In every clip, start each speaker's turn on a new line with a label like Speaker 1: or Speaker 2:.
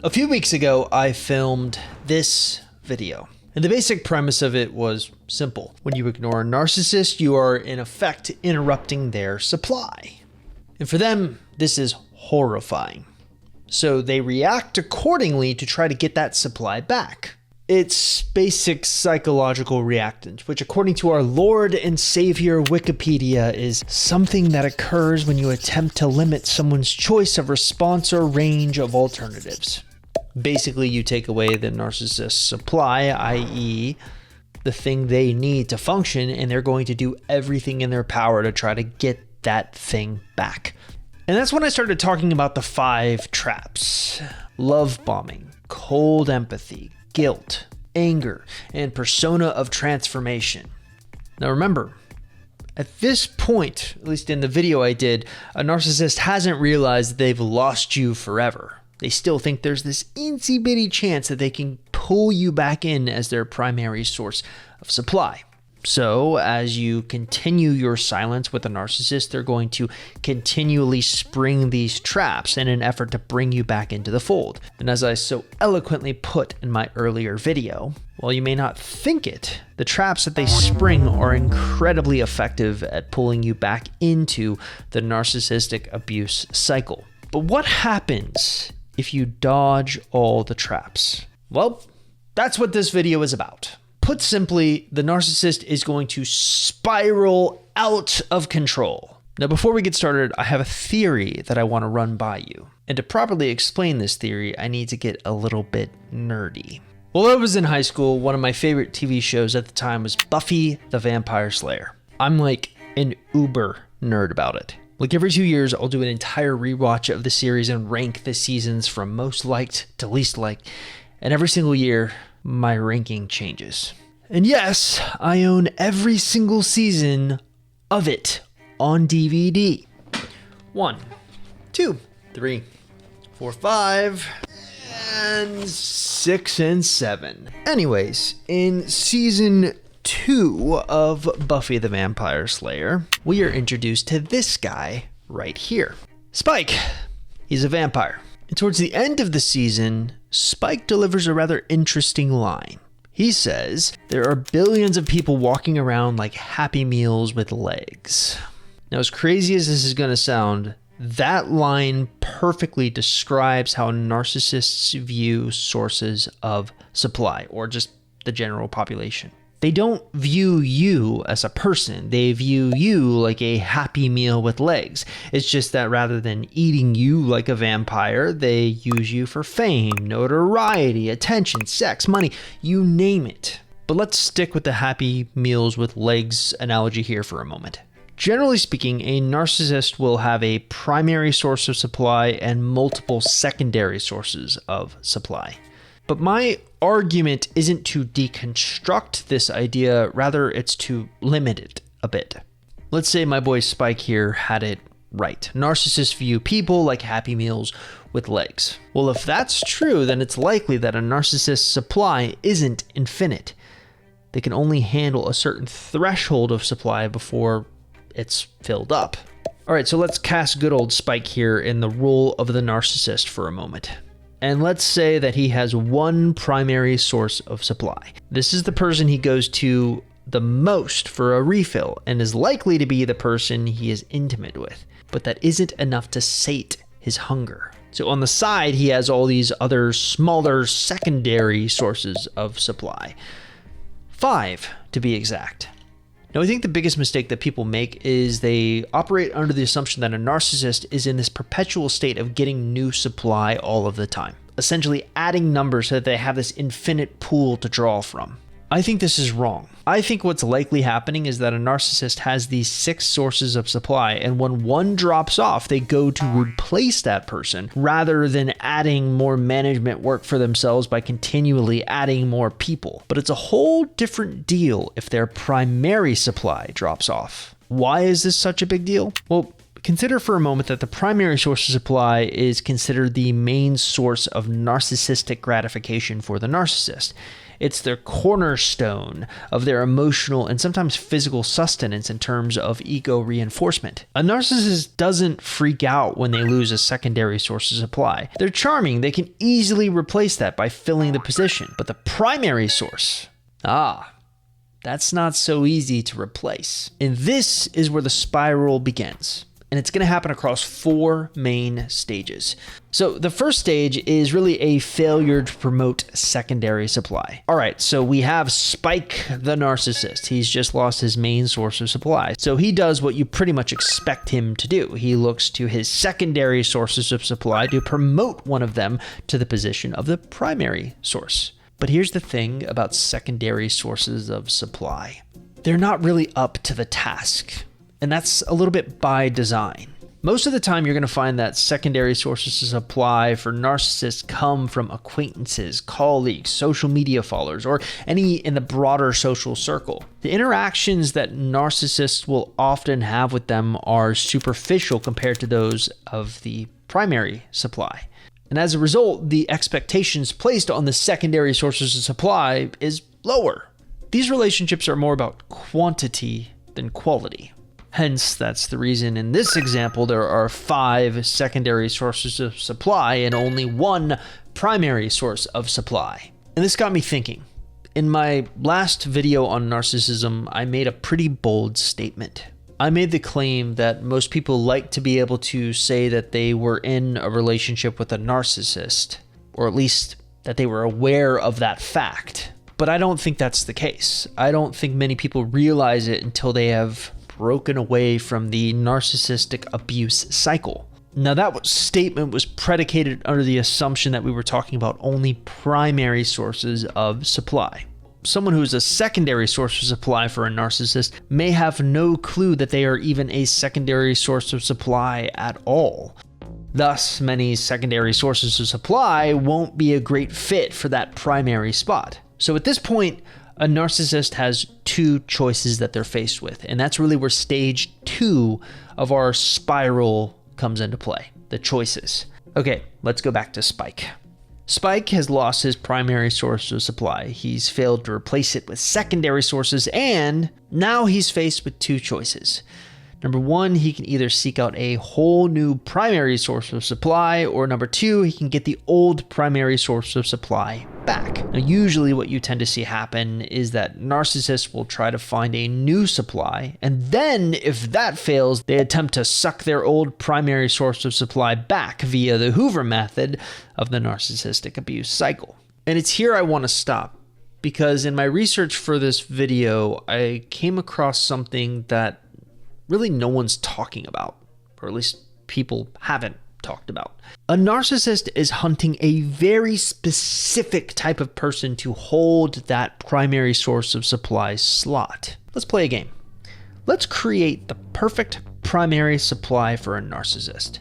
Speaker 1: A few weeks ago, I filmed this video. And the basic premise of it was simple. When you ignore a narcissist, you are in effect interrupting their supply. And for them, this is horrifying. So they react accordingly to try to get that supply back. It's basic psychological reactance, which according to our Lord and Savior Wikipedia is something that occurs when you attempt to limit someone's choice of response or range of alternatives. Basically, you take away the narcissist's supply, i.e. the thing they need to function, and they're going to do everything in their power to try to get that thing back. And that's when I started talking about the 5 traps: love bombing, cold empathy, guilt, anger, and persona of transformation. Now remember, at this point, at least in the video I did, a narcissist hasn't realized that they've lost you forever. They still think there's this itsy bitty chance that they can pull you back in as their primary source of supply. So as you continue your silence with a narcissist, they're going to continually spring these traps in an effort to bring you back into the fold. And as I so eloquently put in my earlier video, while you may not think it, the traps that they spring are incredibly effective at pulling you back into the narcissistic abuse cycle. But what happens if you dodge all the traps? Well, that's what this video is about. Put simply, the narcissist is going to spiral out of control. Now, before we get started, I have a theory that I want to run by you. And to properly explain this theory, I need to get a little bit nerdy. While I was in high school, one of my favorite TV shows at the time was Buffy the Vampire Slayer. I'm like an uber nerd about it. Like every 2 years, I'll do an entire rewatch of the series and rank the seasons from most liked to least liked. And every single year, my ranking changes. And yes, I own every single season of it on DVD. 1, 2, 3, 4, 5, and 6 and 7. Anyways, in season 2 of Buffy the Vampire Slayer, we are introduced to this guy right here. Spike. He's a vampire. And towards the end of the season, Spike delivers a rather interesting line. He says, "There are billions of people walking around like Happy Meals with legs." Now, as crazy as this is going to sound, that line perfectly describes how narcissists view sources of supply, or just the general population. They don't view you as a person. They view you like a happy meal with legs. It's just that rather than eating you like a vampire, they use you for fame, notoriety, attention, sex, money, you name it. But let's stick with the happy meals with legs analogy here for a moment. Generally speaking, a narcissist will have a primary source of supply and multiple secondary sources of supply. But my argument isn't to deconstruct this idea, rather it's to limit it a bit. Let's say my boy Spike here had it right. Narcissists view people like Happy Meals with legs. Well, if that's true, then it's likely that a narcissist's supply isn't infinite. They can only handle a certain threshold of supply before it's filled up. All right, so let's cast good old Spike here in the role of the narcissist for a moment. And let's say that he has one primary source of supply. This is the person he goes to the most for a refill and is likely to be the person he is intimate with. But that isn't enough to sate his hunger. So on the side, he has all these other smaller secondary sources of supply. 5 to be exact. Now, I think the biggest mistake that people make is they operate under the assumption that a narcissist is in this perpetual state of getting new supply all of the time, essentially adding numbers so that they have this infinite pool to draw from. I think this is wrong. I think what's likely happening is that a narcissist has these 6 sources of supply, and when one drops off, they go to replace that person rather than adding more management work for themselves by continually adding more people. But it's a whole different deal if their primary supply drops off. Why is this such a big deal? Well, consider for a moment that the primary source of supply is considered the main source of narcissistic gratification for the narcissist. It's their cornerstone of their emotional and sometimes physical sustenance in terms of ego reinforcement. A narcissist doesn't freak out when they lose a secondary source of supply. They're charming. They can easily replace that by filling the position. But the primary source, that's not so easy to replace. And this is where the spiral begins. And it's going to happen across 4 main stages. So the first stage is really a failure to promote secondary supply. All right, so we have Spike the narcissist. He's just lost his main source of supply. So he does what you pretty much expect him to do. He looks to his secondary sources of supply to promote one of them to the position of the primary source. But here's the thing about secondary sources of supply. They're not really up to the task. And that's a little bit by design. Most of the time, you're going to find that secondary sources of supply for narcissists come from acquaintances, colleagues, social media followers, or any in the broader social circle. The interactions that narcissists will often have with them are superficial compared to those of the primary supply. And as a result, the expectations placed on the secondary sources of supply is lower. These relationships are more about quantity than quality. Hence, that's the reason in this example, there are 5 secondary sources of supply and only 1 primary source of supply. And this got me thinking. In my last video on narcissism, I made a pretty bold statement. I made the claim that most people like to be able to say that they were in a relationship with a narcissist, or at least that they were aware of that fact. But I don't think that's the case. I don't think many people realize it until they have broken away from the narcissistic abuse cycle. Now, that statement was predicated under the assumption that we were talking about only primary sources of supply. Someone who is a secondary source of supply for a narcissist may have no clue that they are even a secondary source of supply at all. Thus, many secondary sources of supply won't be a great fit for that primary spot. So at this point, a narcissist has 2 choices that they're faced with, and that's really where stage 2 of our spiral comes into play, the choices. Okay, let's go back to Spike. Spike has lost his primary source of supply. He's failed to replace it with secondary sources, and now he's faced with 2 choices. Number 1, he can either seek out a whole new primary source of supply, or number 2, he can get the old primary source of supply back. Now, usually what you tend to see happen is that narcissists will try to find a new supply, and then if that fails, they attempt to suck their old primary source of supply back via the Hoover method of the narcissistic abuse cycle. And it's here I want to stop, because in my research for this video, I came across something that really no one's talking about, or at least people haven't talked about. A narcissist is hunting a very specific type of person to hold that primary source of supply slot. Let's play a game. Let's create the perfect primary supply for a narcissist.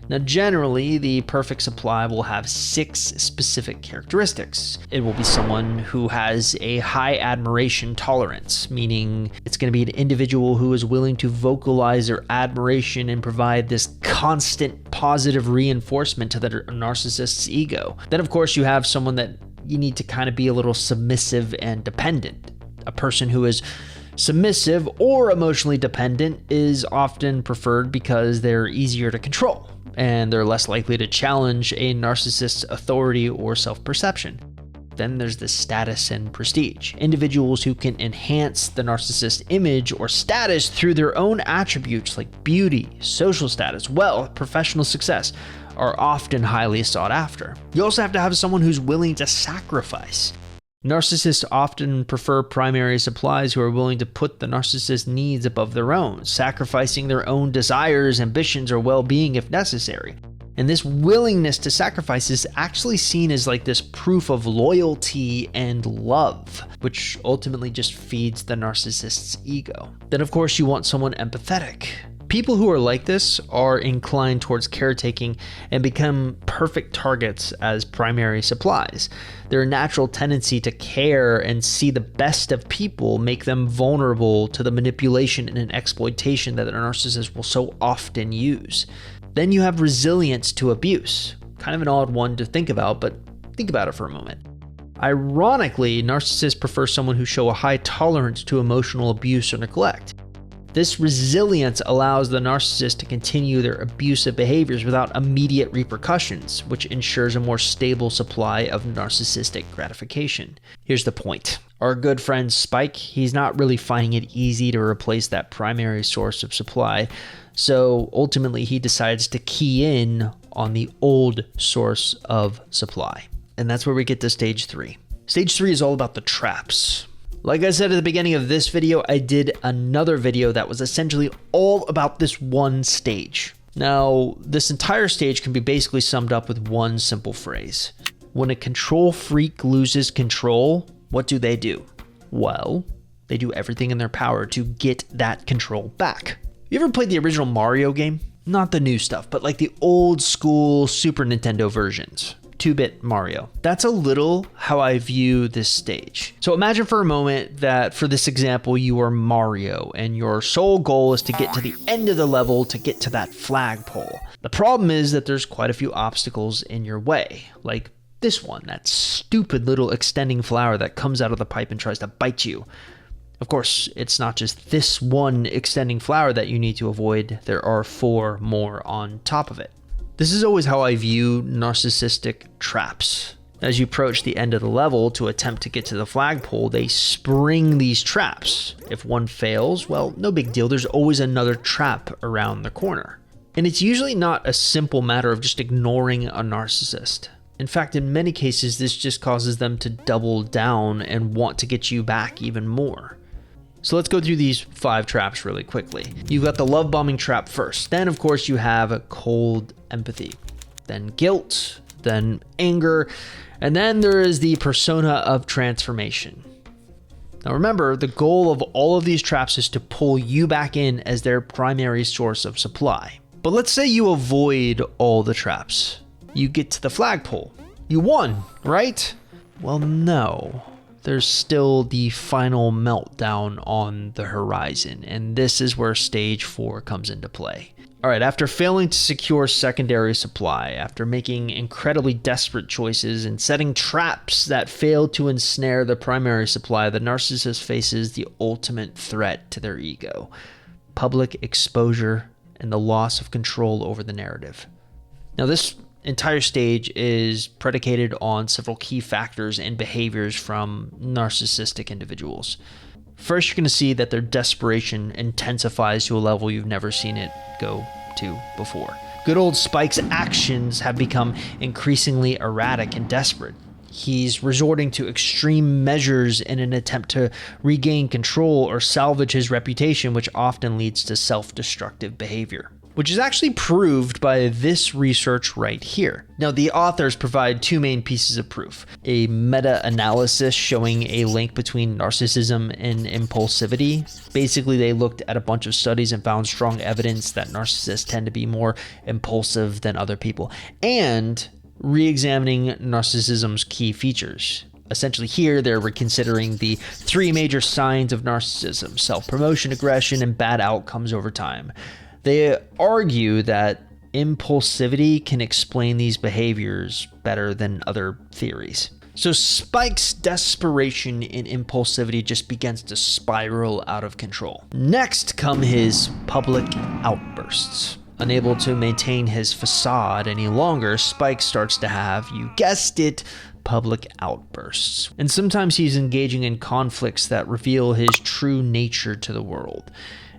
Speaker 1: Now, generally, the perfect supply will have 6 specific characteristics. It will be someone who has a high admiration tolerance, meaning it's going to be an individual who is willing to vocalize their admiration and provide this constant positive reinforcement to the narcissist's ego. Then, of course, you have someone that you need to kind of be a little submissive and dependent. A person who is submissive or emotionally dependent is often preferred because they're easier to control, and they're less likely to challenge a narcissist's authority or self-perception. Then there's the status and prestige. Individuals who can enhance the narcissist's image or status through their own attributes like beauty, social status, wealth, professional success are often highly sought after. You also have to have someone who's willing to sacrifice. Narcissists often prefer primary supplies who are willing to put the narcissist's needs above their own, sacrificing their own desires, ambitions, or well-being if necessary. And this willingness to sacrifice is actually seen as like this proof of loyalty and love, which ultimately just feeds the narcissist's ego. Then, of course, you want someone empathetic. People who are like this are inclined towards caretaking and become perfect targets as primary supplies. Their natural tendency to care and see the best of people make them vulnerable to the manipulation and exploitation that a narcissist will so often use. Then you have resilience to abuse. Kind of an odd one to think about, but think about it for a moment. Ironically, narcissists prefer someone who show a high tolerance to emotional abuse or neglect. This resilience allows the narcissist to continue their abusive behaviors without immediate repercussions, which ensures a more stable supply of narcissistic gratification. Here's the point. Our good friend Spike, he's not really finding it easy to replace that primary source of supply, so ultimately he decides to key in on the old source of supply. And that's where we get to stage 3. Stage 3 is all about the traps. Like I said at the beginning of this video, I did another video that was essentially all about this one stage. Now, this entire stage can be basically summed up with one simple phrase. When a control freak loses control, what do? Well, they do everything in their power to get that control back. You ever played the original Mario game? Not the new stuff, but like the old school Super Nintendo versions. 2-bit Mario. That's a little how I view this stage. So imagine for a moment that for this example, you are Mario and your sole goal is to get to the end of the level to get to that flagpole. The problem is that there's quite a few obstacles in your way, like this one, that stupid little extending flower that comes out of the pipe and tries to bite you. Of course, it's not just this one extending flower that you need to avoid. There are 4 more on top of it. This is always how I view narcissistic traps. As you approach the end of the level to attempt to get to the flagpole, they spring these traps. If one fails, well, no big deal. There's always another trap around the corner. And it's usually not a simple matter of just ignoring a narcissist. In fact, in many cases, this just causes them to double down and want to get you back even more. So let's go through these 5 traps really quickly. You've got the love bombing trap first. Then, of course, you have cold empathy. Then guilt. Then anger. And then there is the persona of transformation. Now remember, the goal of all of these traps is to pull you back in as their primary source of supply. But let's say you avoid all the traps. You get to the flagpole. You won, right? Well, no. There's still the final meltdown on the horizon, and this is where stage 4 comes into play. All right, after failing to secure secondary supply, after making incredibly desperate choices and setting traps that fail to ensnare the primary supply, the narcissist faces the ultimate threat to their ego: public exposure and the loss of control over the narrative. Now, this entire stage is predicated on several key factors and behaviors from narcissistic individuals. First, you're going to see that their desperation intensifies to a level you've never seen it go to before. Good old Spike's actions have become increasingly erratic and desperate. He's resorting to extreme measures in an attempt to regain control or salvage his reputation, which often leads to self-destructive behavior, which is actually proved by this research right here. Now, the authors provide 2 main pieces of proof: a meta-analysis showing a link between narcissism and impulsivity. Basically, they looked at a bunch of studies and found strong evidence that narcissists tend to be more impulsive than other people, and re-examining narcissism's key features. Essentially here, they're reconsidering the 3 major signs of narcissism: self-promotion, aggression, and bad outcomes over time. They argue that impulsivity can explain these behaviors better than other theories. So Spike's desperation and impulsivity just begins to spiral out of control. Next come his public outbursts. Unable to maintain his facade any longer, Spike starts to have, you guessed it, public outbursts. And sometimes he's engaging in conflicts that reveal his true nature to the world.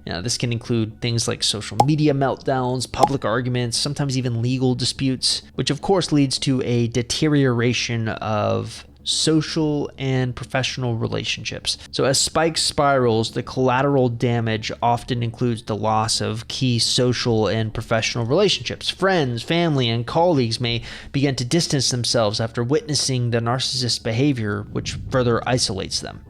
Speaker 1: Now, this can include things like social media meltdowns, public arguments, sometimes even legal disputes, which of course leads to a deterioration of social and professional relationships. So as Spike spirals, the collateral damage often includes the loss of key social and professional relationships. Friends, family, and colleagues may begin to distance themselves after witnessing the narcissist's behavior, which further isolates them.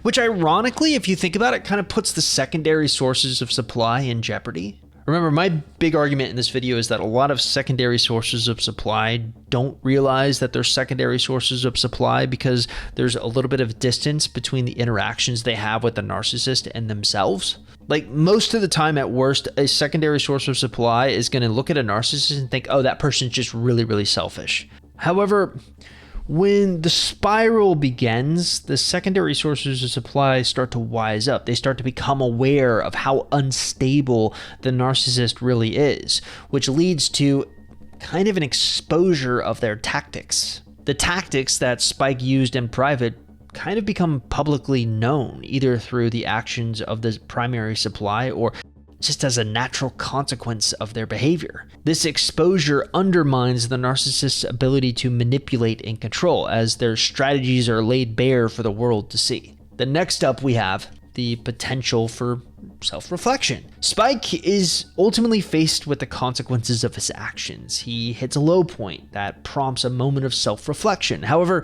Speaker 1: Which ironically, if you think about it, kind of puts the secondary sources of supply in jeopardy. Remember, my big argument in this video is that a lot of secondary sources of supply don't realize that they're secondary sources of supply because there's a little bit of distance between the interactions they have with the narcissist and themselves. Like, most of the time at worst, a secondary source of supply is going to look at a narcissist and think, oh, that person's just really, really selfish. However, When the spiral begins, the secondary sources of supply start to wise up. They start to become aware of how unstable the narcissist really is, which leads to kind of an exposure of their tactics. The tactics that Spike used in private kind of become publicly known, either through the actions of the primary supply or just as a natural consequence of their behavior. This exposure undermines the narcissist's ability to manipulate and control, as their strategies are laid bare for the world to see. The next up, we have the potential for self-reflection. Spike is ultimately faced with the consequences of his actions. He hits a low point that prompts a moment of self-reflection. However,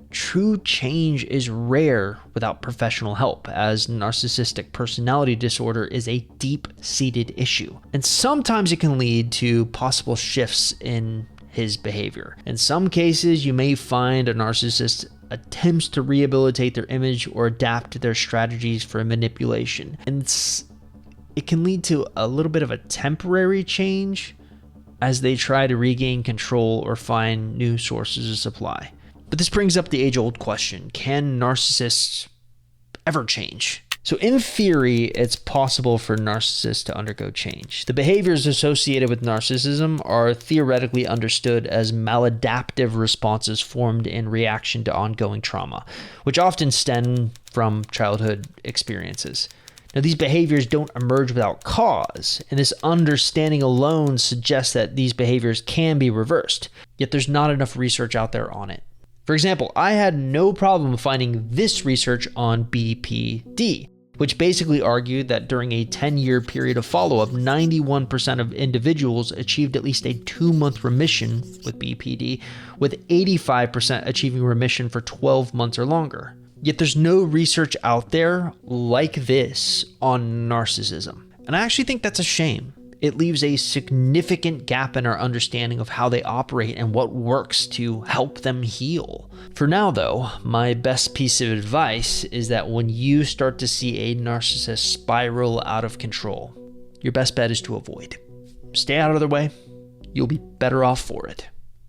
Speaker 1: true change is rare without professional help, as narcissistic personality disorder is a deep-seated issue. And sometimes it can lead to possible shifts in his behavior. In some cases, you may find a narcissist attempts to rehabilitate their image or adapt their strategies for manipulation. And it can lead to a little bit of a temporary change as they try to regain control or find new sources of supply. But this brings up the age-old question: can narcissists ever change? So in theory, it's possible for narcissists to undergo change. The behaviors associated with narcissism are theoretically understood as maladaptive responses formed in reaction to ongoing trauma, which often stem from childhood experiences. Now, these behaviors don't emerge without cause, and this understanding alone suggests that these behaviors can be reversed, yet there's not enough research out there on it. For example, I had no problem finding this research on BPD, which basically argued that during a 10-year period of follow-up, 91% of individuals achieved at least a 2-month remission with BPD, with 85% achieving remission for 12 months or longer. Yet there's no research out there like this on narcissism. And I actually think that's a shame. It leaves a significant gap in our understanding of how they operate and what works to help them heal. For now, though, my best piece of advice is that when you start to see a narcissist spiral out of control, your best bet is to avoid. Stay out of their way. You'll be better off for it.